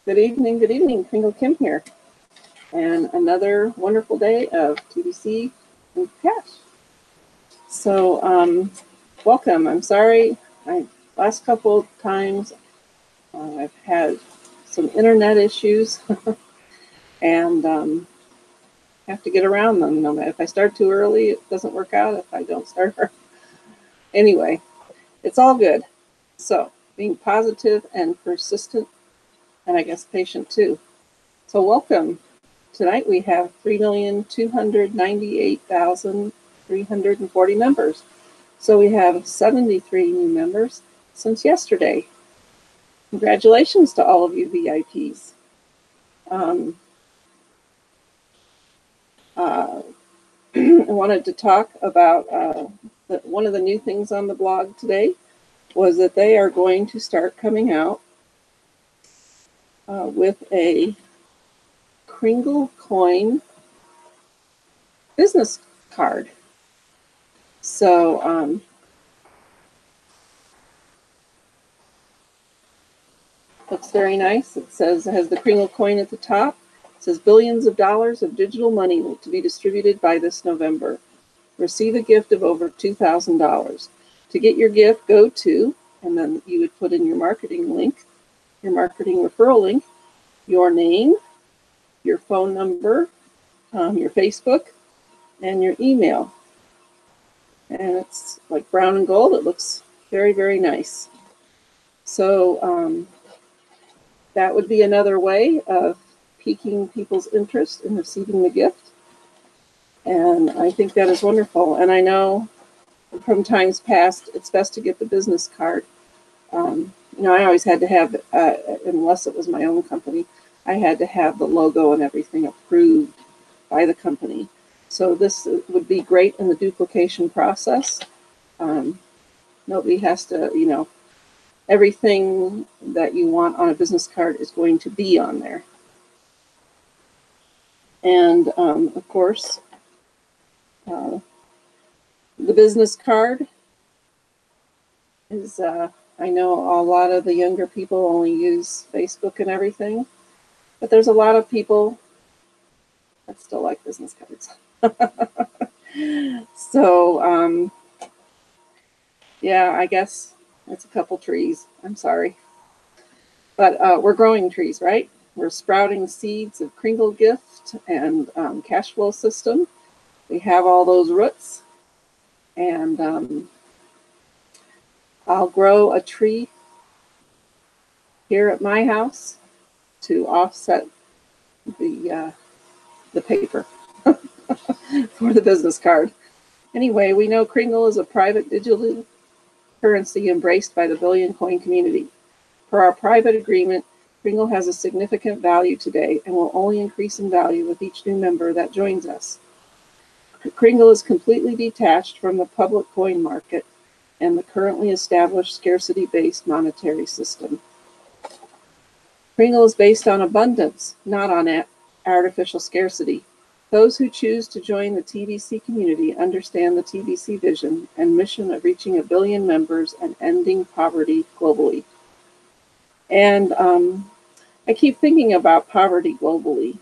Good evening, Kringle Kim here. And another wonderful day of TBC and Cash. So, welcome. I'm sorry, last couple of times I've had some internet issues and have to get around them. No matter if I start too early, it doesn't work out. If I don't start early. Anyway, it's all good. So, being positive and persistent, and I guess patient too. So welcome. Tonight we have 3,298,340 members. So we have 73 new members since yesterday. Congratulations to all of you VIPs. I wanted to talk about one of the new things on the blog today was that they are going to start coming out with a Kringle coin business card. So looks very nice. It says it has the Kringle coin at the top. It says billions of dollars of digital money to be distributed by this November. Receive a gift of over $2,000. To get your gift, go to, and then you would put in your marketing link, your marketing referral link, your name, your phone number, your Facebook, and your email. And it's like brown and gold. It looks very, very nice. So that would be another way of piquing people's interest in receiving the gift. And I think that is wonderful. And I know from times past, it's best to get the business card. You know, I always had to have, unless it was my own company, I had to have the logo and everything approved by the company. So this would be great in the duplication process. Nobody has to, you know, everything that you want on a business card is going to be on there. And of course, the business card is, I know a lot of the younger people only use Facebook and everything, but there's a lot of people that still like business cards. So, yeah, I guess it's a couple trees. I'm sorry. But we're growing trees, right? We're sprouting seeds of Kringle gift and cash flow system. We have all those roots. And I'll grow a tree here at my house to offset the paper for the business card. Anyway, we know Kringle is a private digital currency embraced by the billion coin community. Per our private agreement, Kringle has a significant value today and will only increase in value with each new member that joins us. Kringle is completely detached from the public coin market and the currently established scarcity-based monetary system. Kringle is based on abundance, not on artificial scarcity. Those who choose to join the TBC community understand the TBC vision and mission of reaching 1 billion members and ending poverty globally. And I keep thinking about poverty globally.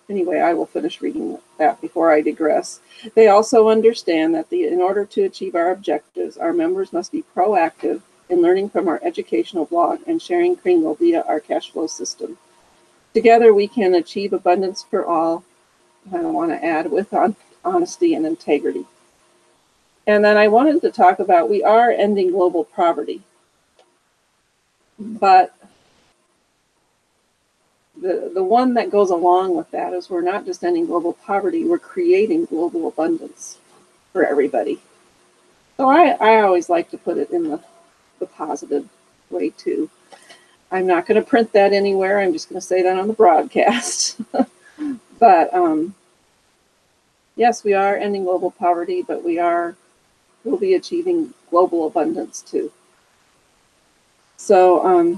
Anyway, I will finish reading that before I digress. They also understand that in order to achieve our objectives, our members must be proactive in learning from our educational blog and sharing Kringle via our cash flow system. Together, we can achieve abundance for all. I want to add with honesty and integrity. And then I wanted to talk about we are ending global poverty. But the one that goes along with that is we're not just ending global poverty, we're creating global abundance for everybody. So I always like to put it in the positive way too. I'm not going to print that anywhere. I'm just going to say that on the broadcast. But yes, we are ending global poverty, but we'll be achieving global abundance too. So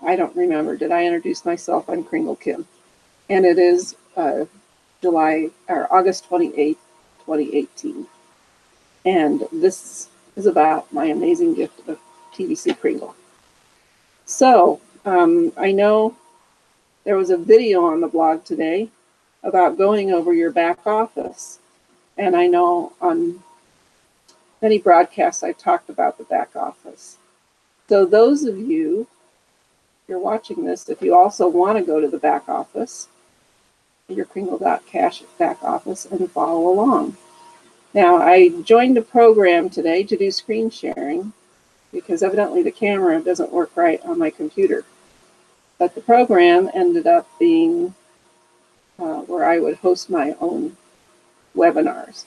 I don't remember. Did I introduce myself? I'm Kringle Kim, and it is August 28th, 2018. And this is about my amazing gift of TBC Kringle. So I know there was a video on the blog today about going over your back office. And I know on many broadcasts I talked about the back office. So those of you, if you're watching this, if you also want to go to the back office, your Kringle.cash back office, and follow along. Now, I joined a program today to do screen sharing because evidently the camera doesn't work right on my computer. But the program ended up being where I would host my own webinars.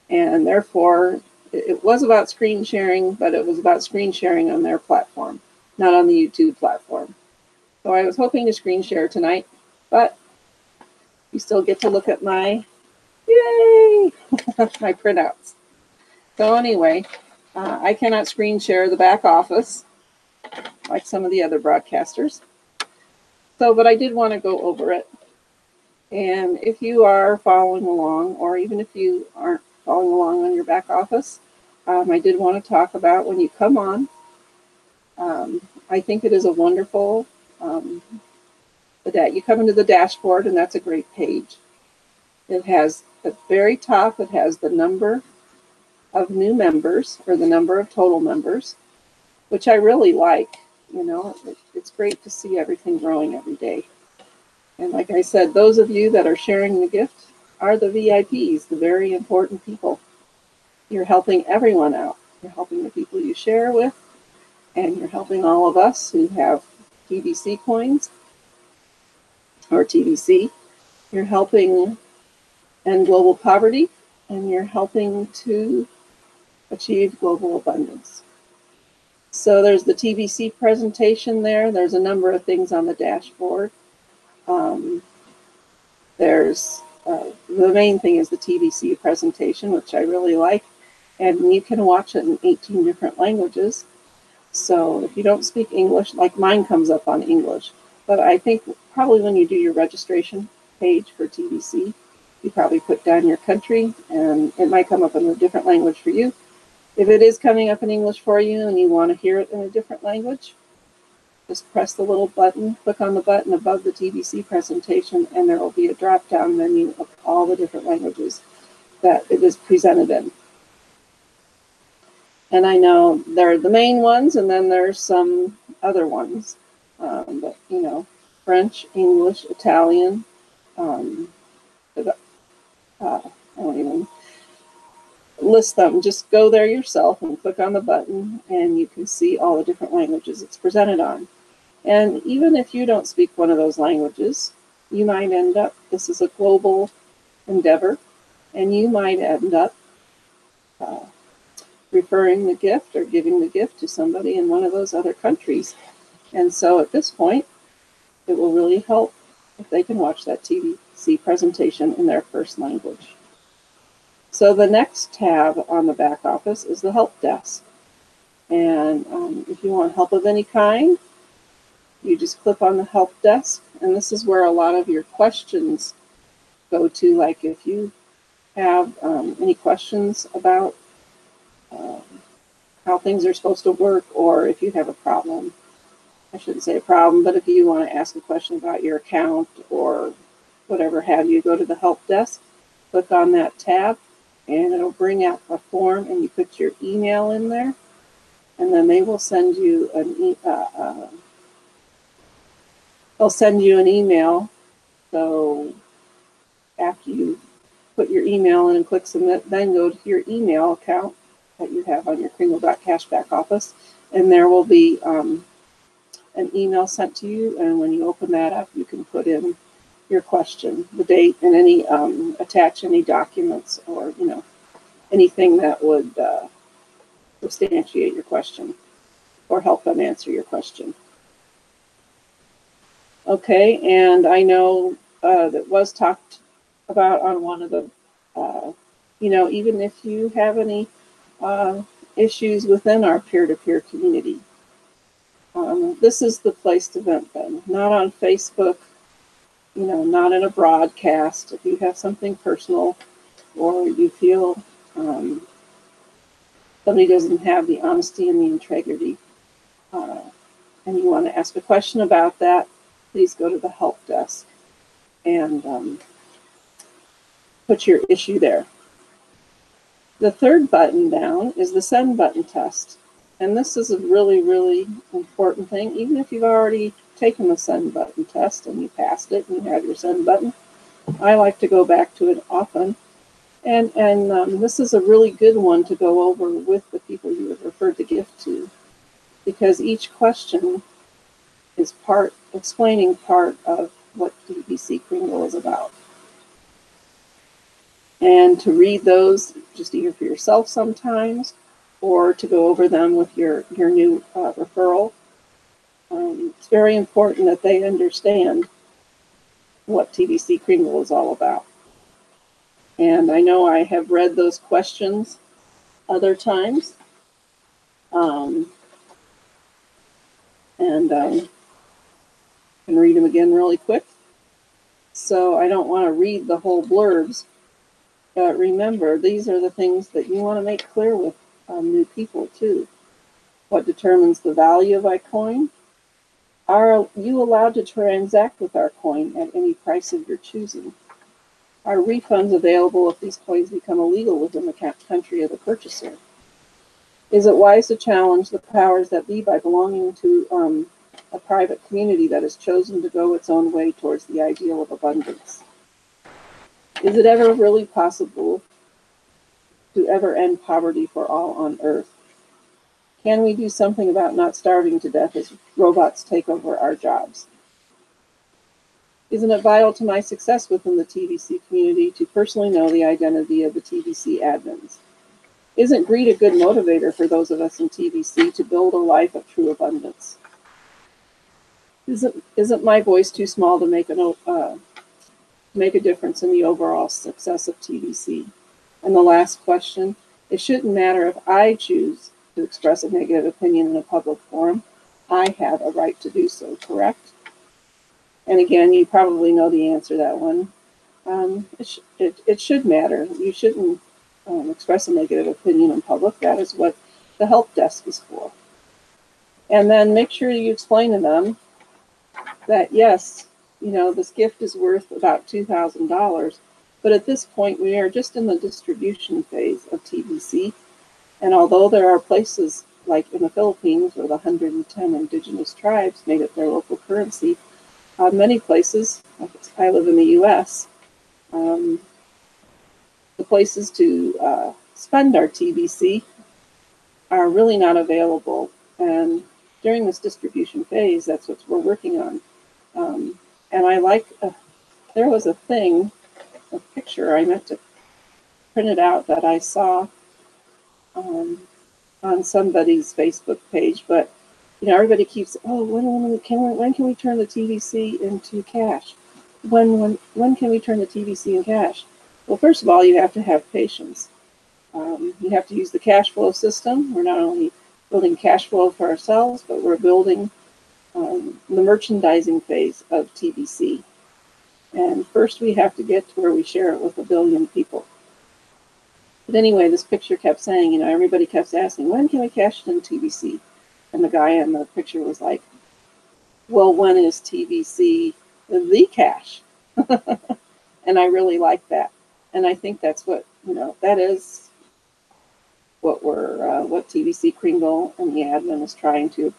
And therefore, it was about screen sharing, but it was about screen sharing on their platform, not on the YouTube platform. So I was hoping to screen share tonight, but you still get to look at my, yay, my printouts. So anyway, I cannot screen share the back office like some of the other broadcasters. So, but I did want to go over it. And if you are following along, or even if you aren't following along on your back office, I did want to talk about when you come on. I think it is a wonderful, you come into the dashboard, and that's a great page. It has, at the very top, it has the number of new members, or the number of total members, which I really like. You know, it's great to see everything growing every day. And like I said, those of you that are sharing the gift are the VIPs, the very important people. You're helping everyone out. You're helping the people you share with, and you're helping all of us who have TBC coins, or TBC. You're helping end global poverty, and you're helping to achieve global abundance. So there's the TBC presentation there. There's a number of things on the dashboard. The main thing is the TBC presentation, which I really like, and you can watch it in 18 different languages. So if you don't speak English, like mine comes up on English, but I think probably when you do your registration page for TBC, you probably put down your country, and it might come up in a different language for you. If it is coming up in English for you and you want to hear it in a different language, just press the little button, click on the button above the TBC presentation, and there will be a drop-down menu of all the different languages that it is presented in. And I know they're the main ones, and then there's some other ones. But, you know, French, English, Italian, I don't even list them. Just go there yourself and click on the button, and you can see all the different languages it's presented on. And even if you don't speak one of those languages, you might end up, this is a global endeavor, and you might end up referring the gift or giving the gift to somebody in one of those other countries. And so at this point, it will really help if they can watch that TBC presentation in their first language. So the next tab on the back office is the help desk. And if you want help of any kind, you just click on the help desk, and this is where a lot of your questions go to. Like if you have any questions about how things are supposed to work, or if you have a problem, I shouldn't say a problem, but if you want to ask a question about your account or whatever have you, go to the help desk, click on that tab, and it'll bring out a form, and you put your email in there, and then they will send you an email. So after you put your email in and click submit, then go to your email account that you have on your Kringle.cash back office, and there will be an email sent to you, and when you open that up, you can put in your question, the date, and any attach any documents, or you know, anything that would substantiate your question or help them answer your question. Okay, and I know that was talked about on one of the, you know, even if you have any issues within our peer-to-peer community, this is the place to vent them. Not on Facebook, you know, not in a broadcast. If you have something personal, or you feel somebody doesn't have the honesty and the integrity, and and you want to ask a question about that, please go to the help desk and put your issue there. The third button down is the send button test. And this is a really, really important thing. Even if you've already taken the send button test and you passed it and you have your send button, I like to go back to it often. And this is a really good one to go over with the people you have referred the gift to, because each question is explaining part of what TBC Kringle is about. And to read those just either for yourself sometimes or to go over them with your new referral. It's very important that they understand what TBC Kringle is all about. And I know I have read those questions other times. Can read them again really quick. So I don't want to read the whole blurbs. But remember, these are the things that you want to make clear with new people too. What determines the value of a coin? Are you allowed to transact with our coin at any price of your choosing? Are refunds available if these coins become illegal within the country of the purchaser? Is it wise to challenge the powers that be by belonging to a private community that has chosen to go its own way towards the ideal of abundance? Is it ever really possible to ever end poverty for all on Earth? Can we do something about not starving to death as robots take over our jobs? Isn't it vital to my success within the TBC community to personally know the identity of the TBC admins? Isn't greed a good motivator for those of us in TBC to build a life of true abundance? Isn't my voice too small to make a difference in the overall success of TBC? And the last question, it shouldn't matter if I choose to express a negative opinion in a public forum. I have a right to do so, correct? And again, you probably know the answer to that one. It should matter. You shouldn't express a negative opinion in public. That is what the help desk is for. And then make sure you explain to them that, yes, you know, this gift is worth about $2,000, but at this point we are just in the distribution phase of TBC. And although there are places like in the Philippines where the 110 indigenous tribes made it their local currency, many places, like I live in the US, the places to spend our TBC are really not available. And during this distribution phase, that's what we're working on. And I like, there was a picture I meant to print it out that I saw on somebody's Facebook page, but you know, everybody keeps, oh, when can we turn the TBC into cash? When can we turn the TBC in cash? Well, first of all, you have to have patience. You have to use the cash flow system. We're not only building cash flow for ourselves, but we're building the merchandising phase of TBC. And first we have to get to where we share it with 1 billion people. But anyway, this picture kept saying, you know, everybody kept asking, when can we cash it in TBC? And the guy in the picture was like, well, when is TBC the cash? And I really like that. And I think that's what, you know, that is what what TBC Kringle and the admin is trying to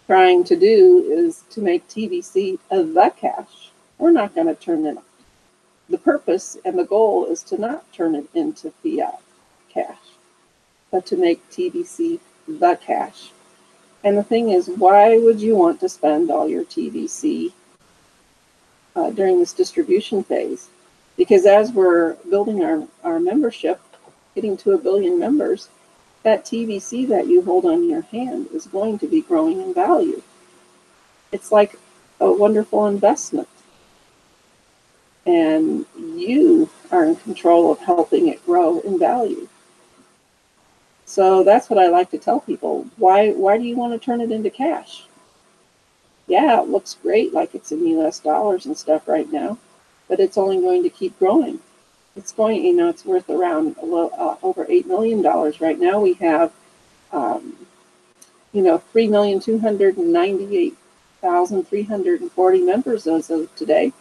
trying to do is to make TBC the cash. We're not going to turn it. The purpose and the goal is to not turn it into fiat cash, but to make TBC the cash. And the thing is, why would you want to spend all your TBC during this distribution phase? Because as we're building our membership, getting to 1 billion members, that TBC that you hold on your hand is going to be growing in value. It's like a wonderful investment. And you are in control of helping it grow in value. So that's what I like to tell people. Why do you want to turn it into cash? Yeah, it looks great like it's in US dollars and stuff right now, but it's only going to keep growing. It's going, you know, it's worth around over $8 million right now. We have 3,298,340 members as of today,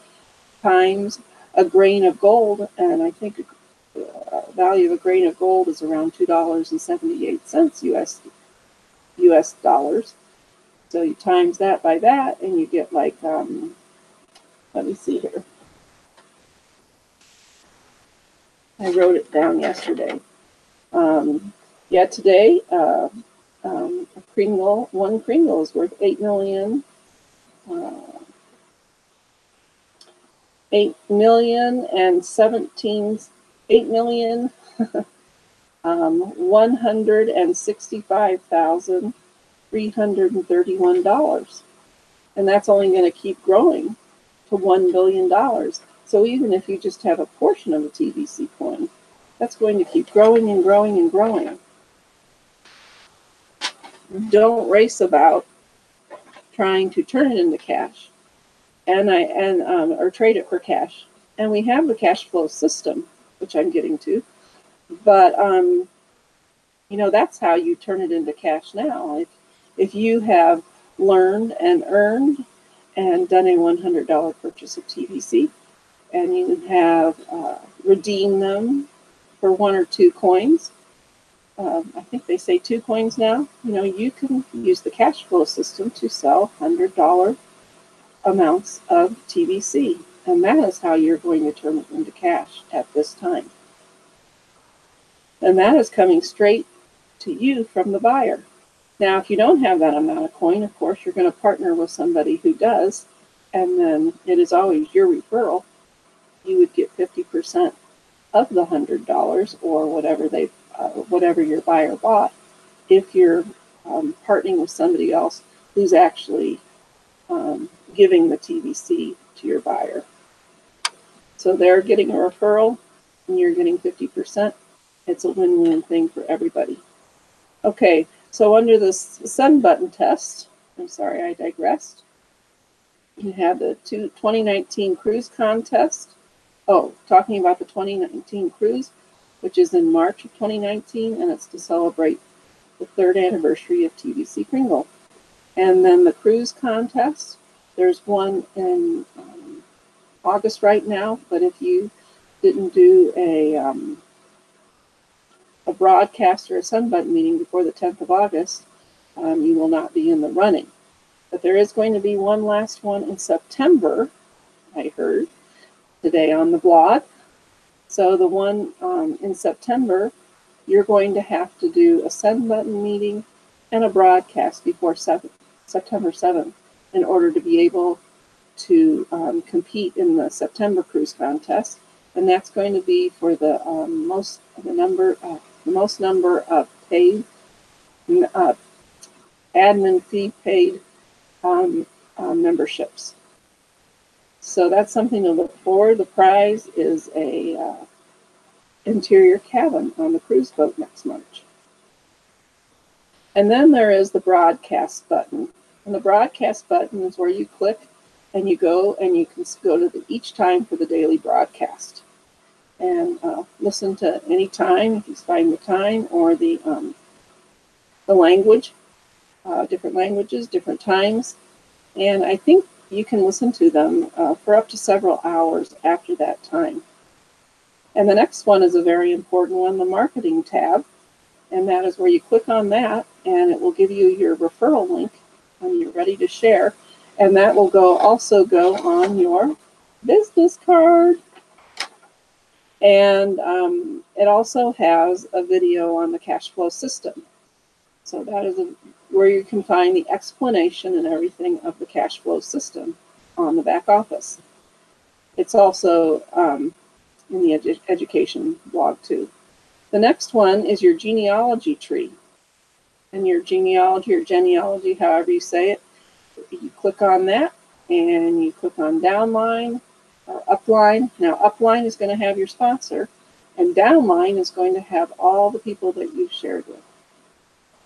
times a grain of gold, and I think the value of a grain of gold is around $2.78 US dollars. So you times that by that, and you get like, let me see here. I wrote it down yesterday. Yeah, today, one Kringle is worth 8 million, 8 million and 17, 8 million, 165,331 dollars, and that's only going to keep growing to $1 billion. So even if you just have a portion of a TVC coin, that's going to keep growing and growing and growing. Don't race about trying to turn it into cash, or trade it for cash. And we have the cash flow system, which I'm getting to, but that's how you turn it into cash now. If you have learned and earned and done a $100 purchase of TVC, and you have redeemed them for 1 or 2 coins, I think they say 2 coins now, you can use the cash flow system to sell $100 amounts of TVC. And that is how you're going to turn it into cash at this time. And that is coming straight to you from the buyer. Now, if you don't have that amount of coin, of course, you're going to partner with somebody who does, and then it is always your referral. You would get 50% of the $100 or whatever your buyer bought, if you're partnering with somebody else who's actually giving the TVC to your buyer. So they're getting a referral and you're getting 50%. It's a win-win thing for everybody. Okay, so under the sun button test, I'm sorry, I digressed. You have the 2019 cruise contest. Oh, talking about the 2019 cruise, which is in March of 2019, and it's to celebrate the 3rd anniversary of TVC Kringle. And then the cruise contest, there's one in August right now, but if you didn't do a broadcast or a sun button meeting before the 10th of August, you will not be in the running. But there is going to be one last one in September, I heard today on the blog. So the one in September, you're going to have to do a sun button meeting and a broadcast before September 7th in order to be able to compete in the September cruise contest. And that's going to be for the most number of paid admin fee paid memberships. So that's something to look for. The prize is a interior cabin on the cruise boat next March. And then there is the broadcast button. And the broadcast button is where you click and you go and you can go to each time for the daily broadcast. And listen to any time if you find the time or the language, different languages, different times. And I think you can listen to them for up to several hours after that time. And the next one is a very important one, the marketing tab. And that is where you click on that and it will give you your referral link when you're ready to share. And that will also go on your business card. And it also has a video on the cash flow system. So that is where you can find the explanation and everything of the cash flow system on the back office. It's also in the education blog too. The next one is your genealogy tree. And your genealogy or genealogy, however you say it, you click on that and you click on downline or upline. Now upline is going to have your sponsor and downline is going to have all the people that you've shared with.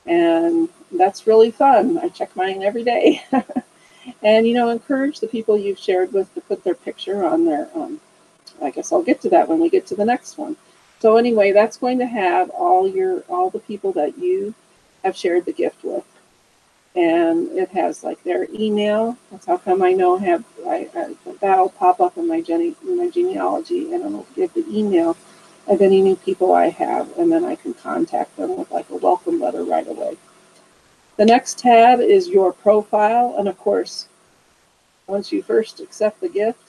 And that's really fun. I check mine every day. And, encourage the people you've shared with to put their picture on their, I guess I'll get to that when we get to the next one. So anyway, that's going to have all the people that you have shared the gift with. and it has like their email. That's how come I know that'll pop up in my genealogy, and it'll give the email of any new people I have, and then I can contact them with like a welcome letter right away. The next tab is your profile, and of course, once you first accept the gift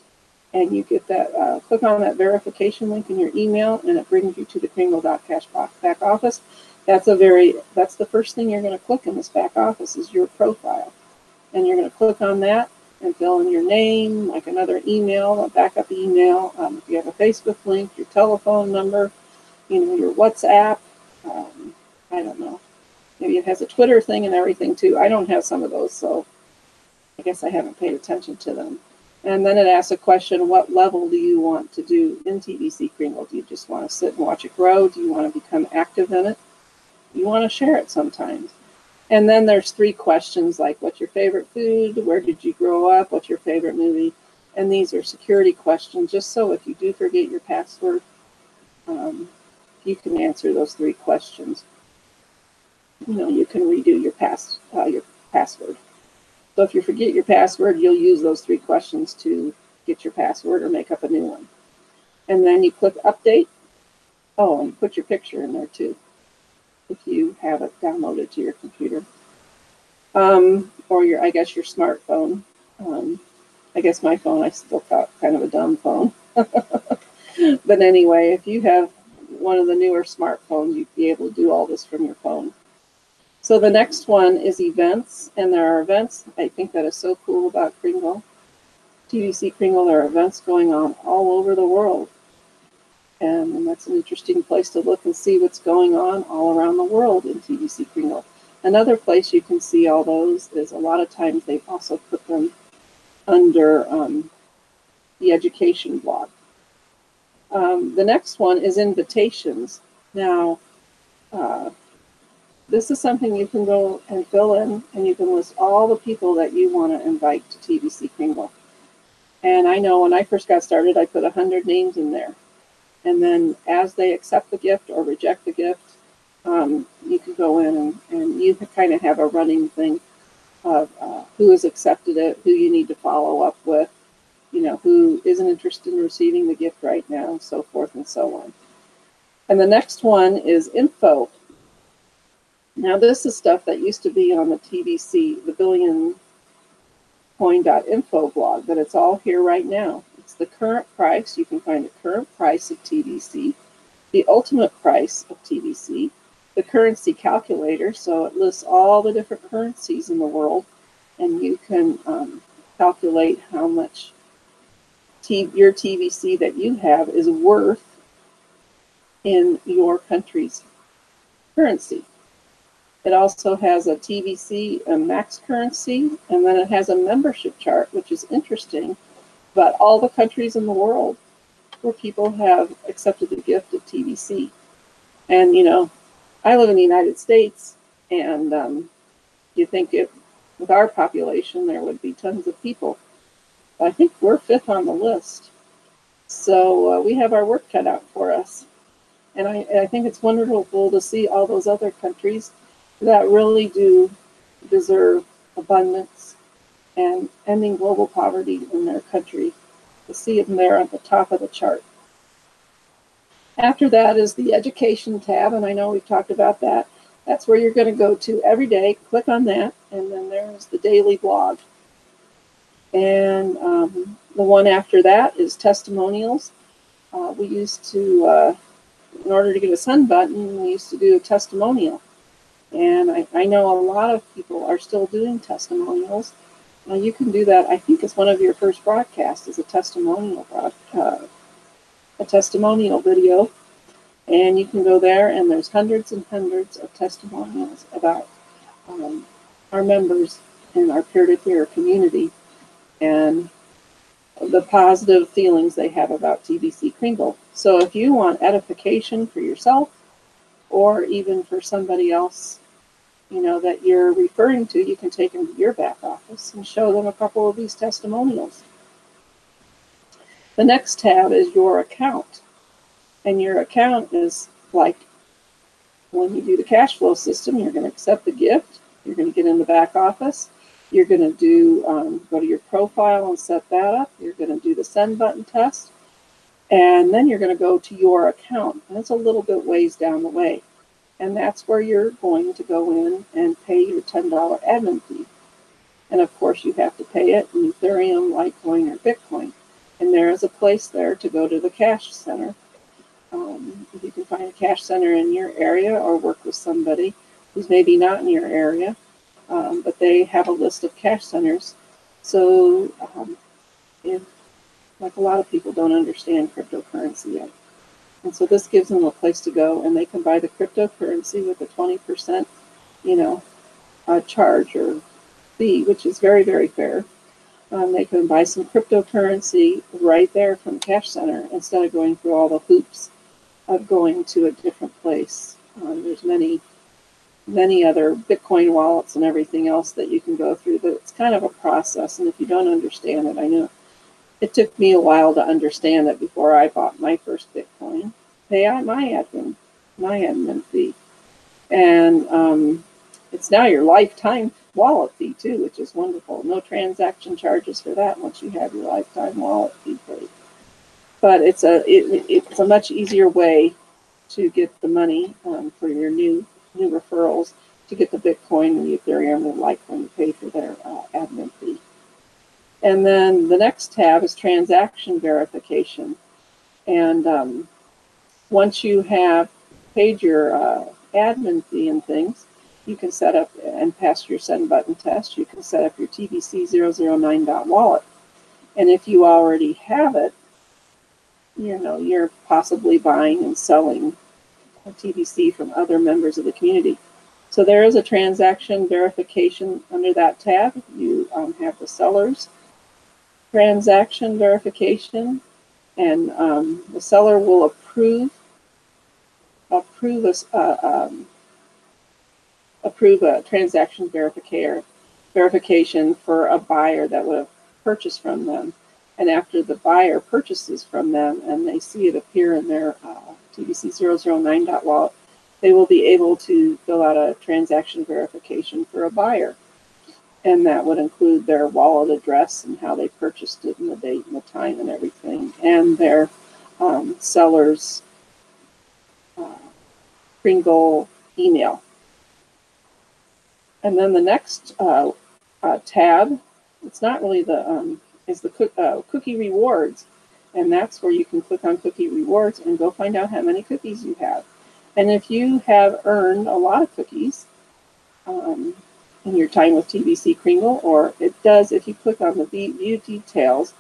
and you get that, click on that verification link in your email, and it brings you to the Kringle.cash back office. That's the first thing you're going to click in this back office is your profile. And you're going to click on that and fill in your name, like another email, a backup email. If you have a Facebook link, your telephone number, your WhatsApp. I don't know. Maybe it has a Twitter thing and everything too. I don't have some of those, so I guess I haven't paid attention to them. And then it asks a question, what level do you want to do in TBC Kringle? Do you just want to sit and watch it grow? Do you want to become active in it? You want to share it sometimes. And then there's 3 questions like, what's your favorite food? Where did you grow up? What's your favorite movie? And these are security questions, just so if you do forget your password, you can answer those 3 questions. You can redo your password. So if you forget your password, you'll use those 3 questions to get your password or make up a new one. And then you click update. Oh, and put your picture in there too, if you have it downloaded to your computer. Or I guess your smartphone. I guess my phone, I still got kind of a dumb phone. But anyway, if you have one of the newer smartphones, you'd be able to do all this from your phone. So the next one is events, and there are events. I think that is so cool about Kringle. TBC Kringle, there are events going on all over the world. And that's an interesting place to look and see what's going on all around the world in TBC Kringle. Another place you can see all those is a lot of times they've also put them under the education blog. The next one is invitations. Now, this is something you can go and fill in, and you can list all the people that you want to invite to TBC Kringle. And I know when I first got started, I put 100 names in there. And then as they accept the gift or reject the gift, you can go in and you kind of have a running thing of who has accepted it, who you need to follow up with, who isn't interested in receiving the gift right now, so forth and so on. And the next one is info. Now this is stuff that used to be on the TBC, the billioncoin.info blog, but it's all here right now. It's the current price. You can find the current price of TBC, the ultimate price of TBC, the currency calculator, so it lists all the different currencies in the world, and you can calculate how much your TBC that you have is worth in your country's currency. It also has a TBC, a max currency, and then it has a membership chart, which is interesting, about all the countries in the world where people have accepted the gift of TBC. And, I live in the United States, and you think with our population, there would be tons of people. But I think we're 5th on the list. So we have our work cut out for us. And I think it's wonderful to see all those other countries that really do deserve abundance and ending global poverty in their country, to see them there at the top of the chart. After that is the education tab, and I know we've talked about that. That's where you're going to go to every day, click on that, and then there's the daily blog. And the one after that is testimonials. We used to, in order to get a send button, we used to do a testimonial. And I know a lot of people are still doing testimonials. You can do that. I think it's one of your first broadcasts is a testimonial video, and you can go there, and there's hundreds and hundreds of testimonials about our members in our peer-to-peer community and the positive feelings they have about TBC Kringle. So if you want edification for yourself or even for somebody else, that you're referring to, you can take them to your back office and show them a couple of these testimonials. The next tab is your account. And your account is like when you do the cash flow system, you're going to accept the gift, You're going to get in the back office. You're going to do go to your profile and set that up. You're going to do the send button test. And then you're going to go to your account. And it's a little bit ways down the way. And that's where you're going to go in and pay your $10 admin fee. And of course, you have to pay it in Ethereum, Litecoin, or Bitcoin. And there is a place there to go to the cash center. If you can find a cash center in your area or work with somebody who's maybe not in your area, but they have a list of cash centers. So like a lot of people don't understand cryptocurrency yet. And so this gives them a place to go, and they can buy the cryptocurrency with a 20%, charge or fee, which is very, very fair. They can buy some cryptocurrency right there from Cash Center instead of going through all the hoops of going to a different place. There's many other Bitcoin wallets and everything else that you can go through, but it's kind of a process. And if you don't understand it, I know it took me a while to understand it before I bought my first Bitcoin. Pay out my admin fee. And it's now your lifetime wallet fee too, which is wonderful. No transaction charges for that once you have your lifetime wallet fee paid. But it's a much easier way to get the money for your new referrals, to get the Bitcoin and the Ethereum and Litecoin to pay for their admin fee. And then the next tab is transaction verification. And once you have paid your admin fee and things, you can set up and pass your send button test. You can set up your TBC009.wallet. And if you already have it, you're possibly buying and selling a TBC from other members of the community. So there is a transaction verification under that tab. You have the seller's transaction verification, and the seller will approve a transaction verification for a buyer that would have purchased from them. And after the buyer purchases from them and they see it appear in their TBC009.wallet, they will be able to fill out a transaction verification for a buyer. And that would include their wallet address and how they purchased it and the date and the time and everything, and their seller's Kringle email. And then the next tab, it's not really is the cookie rewards. And that's where you can click on cookie rewards and go find out how many cookies you have. And if you have earned a lot of cookies in your time with TBC Kringle, or it does, if you click on the view details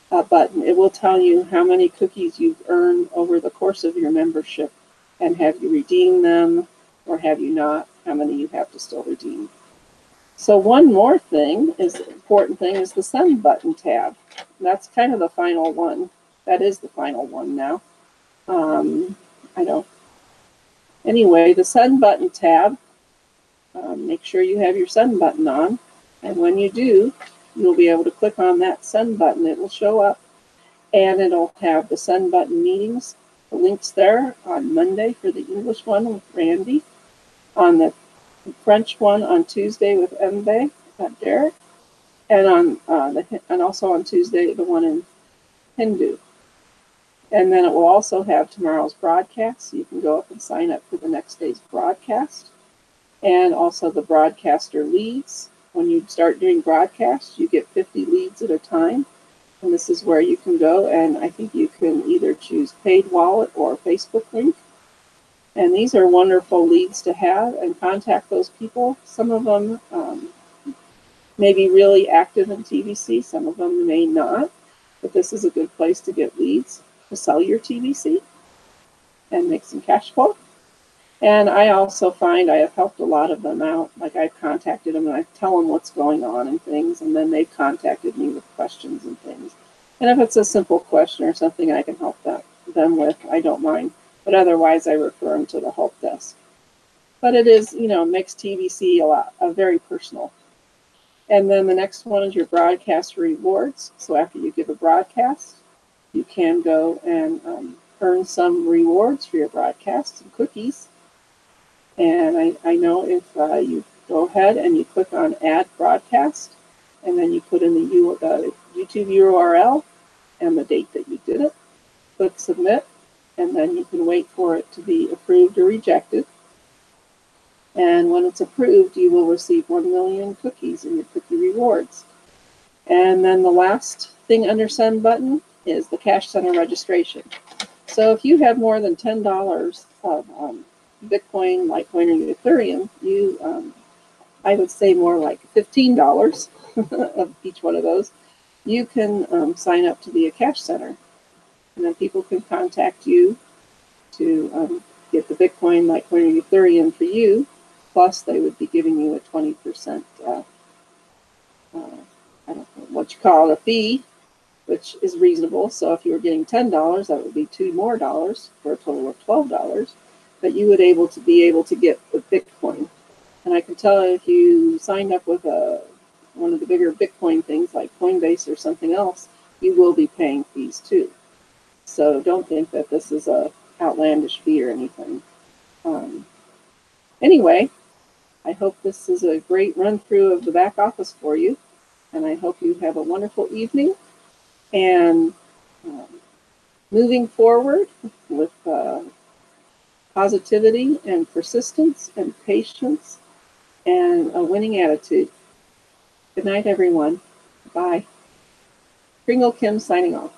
button, it will tell you how many cookies you've earned over the course of your membership, and have you redeemed them or have you not, how many you have to still redeem. So one more thing important thing is the send button tab. That's kind of the final one. That is the final one now. Anyway, the send button tab, make sure you have your send button on. And when you do, you'll be able to click on that send button. It will show up, and it'll have the send button meetings, the links there on Monday for the English one with Randy, on the French one on Tuesday with Mbe, Derek, and and also on Tuesday the one in Hindu. And then it will also have tomorrow's broadcast, so you can go up and sign up for the next day's broadcast, and also the broadcaster leads. When you start doing broadcasts, you get 50 leads at a time, and this is where you can go, and I think you can either choose paid wallet or Facebook link. And these are wonderful leads to have, and contact those people. Some of them may be really active in TBC, some of them may not, but this is a good place to get leads to sell your TBC and make some cash flow. And I also find I have helped a lot of them out. Like, I've contacted them and I tell them what's going on and things, and then they've contacted me with questions and things. And if it's a simple question or something I can help them with, I don't mind. But otherwise, I refer them to the help desk. But it is, makes TBC very personal. And then the next one is your broadcast rewards. So after you give a broadcast, you can go and earn some rewards for your broadcast, some cookies. And I know if you've go ahead and you click on Add Broadcast, and then you put in the YouTube URL and the date that you did it. Click Submit, and then you can wait for it to be approved or rejected. And when it's approved, you will receive 1 million cookies in your cookie rewards. And then the last thing under Send button is the Cash Center registration. So if you have more than $10 of Bitcoin, Litecoin, or Ethereum, I would say more like $15 of each one of those, you can sign up to be a Cash Center. And then people can contact you to get the Bitcoin, Litecoin, or Ethereum for you. Plus, they would be giving you a 20%, I don't know what you call it, a fee, which is reasonable. So if you were getting $10, that would be $2 more for a total of $12. But you would be able to get the Bitcoin. And I can tell if you signed up with one of the bigger Bitcoin things like Coinbase or something else, you will be paying fees too. So don't think that this is a outlandish fee or anything. Anyway, I hope this is a great run through of the back office for you, and I hope you have a wonderful evening. And moving forward with positivity and persistence and patience and a winning attitude. Good night, everyone. Bye. Kringle Kim signing off.